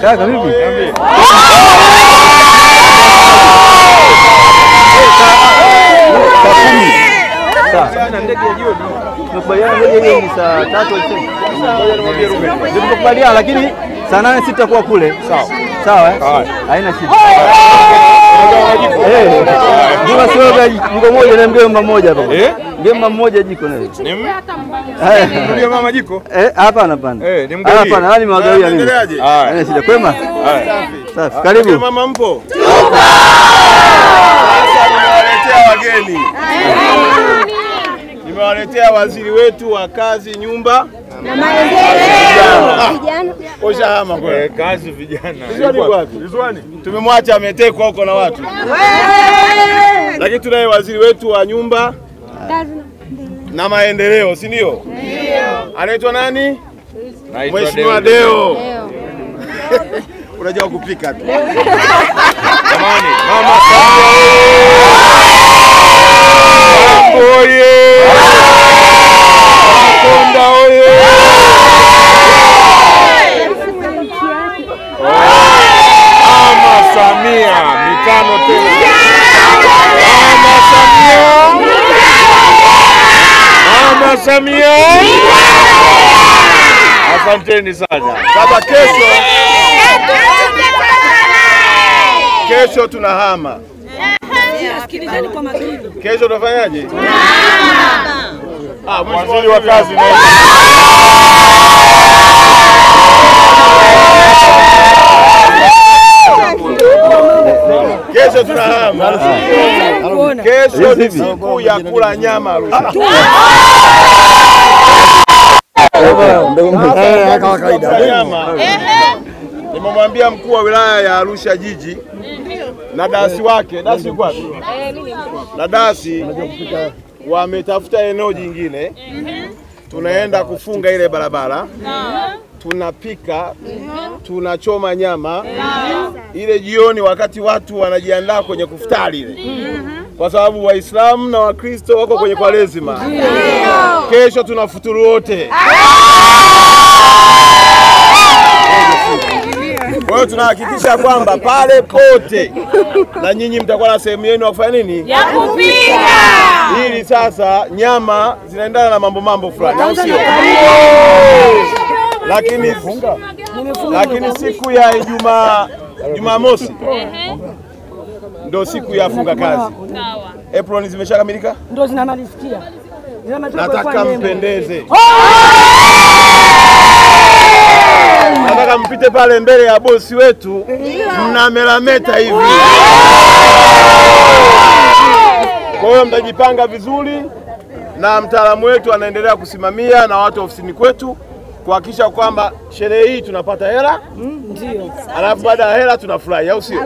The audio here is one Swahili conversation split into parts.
Kaka vipi? Sana ndege ya jioni. Tumekubaliana ndege hiyo ni saa 3 usiku. Tumekubaliana lakini saa 8 sitakuwa kule. Sawa. Sawa eh? Haina shida. Ndio sio jiko moja na mgemba mmoja hapa. Mgemba mmoja jiko nayo. Ndio mama jiko? Hapana hapana. Hapana, nani mwagawia mimi? Haina shida. Kwema? Safi. Karibu. Mama mpo? Nimewaletea wageni. Nimewaletea waziri wetu wa kazi, nyumba na maendeleo vijana. Oshahama kwa kazi vijana. Rizwani. Tumemwacha ametekwa huko na watu. Lakini tunaye waziri wetu wa nyumba na maendeleo, si ndio? Ndio. Anaitwa nani? Mheshimiwa Deo. Unajua kupika tu. Jamani, mama oye! Konda oye! Mama Samia, mitano tena. Mama Samia! Mama Samia! Asanteni sana. Baba, kesho tunahama. Sikilizeni kwa makini. Kesho tunafanyaje? Waziri wa kazi na kesho tunahama. Kesho ni siku ya kula nyama Arusha. Nimemwambia mkuu wa wilaya ya Arusha jiji na dasi wake, dasi yuko wapi? Na dasi wametafuta eneo jingine. Tunaenda kufunga ile barabara. Tunapika, tunachoma nyama ile jioni wakati watu wanajiandaa kwenye kufutari ile. Kwa sababu Waislamu na Wakristo wako kwenye Kwaresima. Kesho tunafuturu wote. Kwa hiyo tunahakikisha kwamba pale pote na nyinyi mtakuwa na sehemu yenu ya kufanya nini? Ya kupika. Ili sasa nyama zinaendana na mambo fulani. Sio? Lakini siku ya Jumamosi ndio siku ya funga kazi. Apron zimeshakamilika? Ndio zinamalizikia. Nataka mpendeze. Nataka mpite pale mbele ya bosi wetu mnamelameta hivi. Kwa hiyo mtajipanga vizuri na mtaalamu wetu anaendelea kusimamia na watu ofisini kwetu kuhakikisha kwamba sherehe hii tunapata hela. Ndio. Alafu baada ya hela tunafurahi, au sio?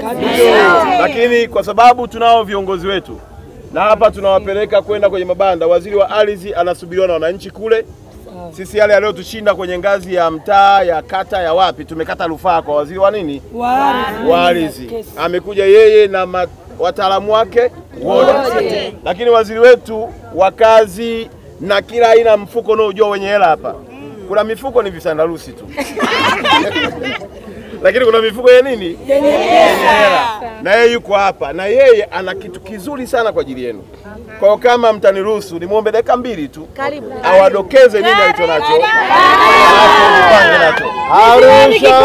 Lakini kwa sababu tunao viongozi wetu na hapa tunawapeleka kwenda kwenye mabanda. Waziri wa ardhi anasubiriwa na wananchi kule. Sisi yale aliyotushinda kwenye ngazi ya mtaa, ya kata, ya wapi, tumekata rufaa kwa waziri wa nini? Wa ardhi. Amekuja yeye na wataalamu wake wote. Lakini waziri wetu wa kazi na kila aina mfuko unaojua wenye hela hapa. Kuna mifuko ni visandarusi tu. Lakini kuna mifuko ya nini? Yenye hela. Na yeye yuko hapa na yeye ana kitu kizuri sana kwa ajili yenu. Kwa hiyo kama mtaniruhusu nimuombe dakika 2 tu. Awadokeze nini alicho nacho. Alafu nipange nacho. Arusha.